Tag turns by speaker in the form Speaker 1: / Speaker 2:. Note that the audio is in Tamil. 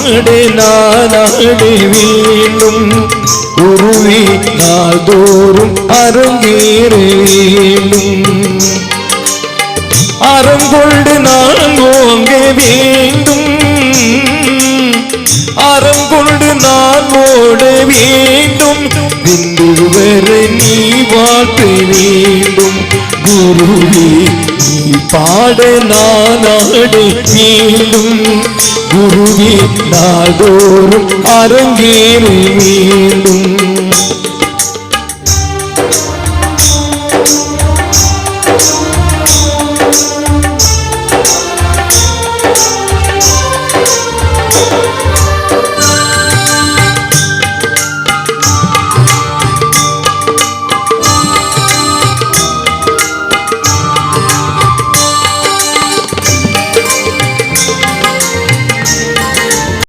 Speaker 1: பாடு நானாடு வேண்டும் குருவி நாள்தோறும் அரங்கேற வேண்டும் அறம் கொண்டு நான் ஓங்க வேண்டும் அறம் கொண்டு நான் ஓட வேண்டும் விந்துவரை நீ வாட்ட வேண்டும் குருவி நீ பாட நானாட வேண்டும் குருவி நாள்தோறும் அரங்கேற வேண்டும்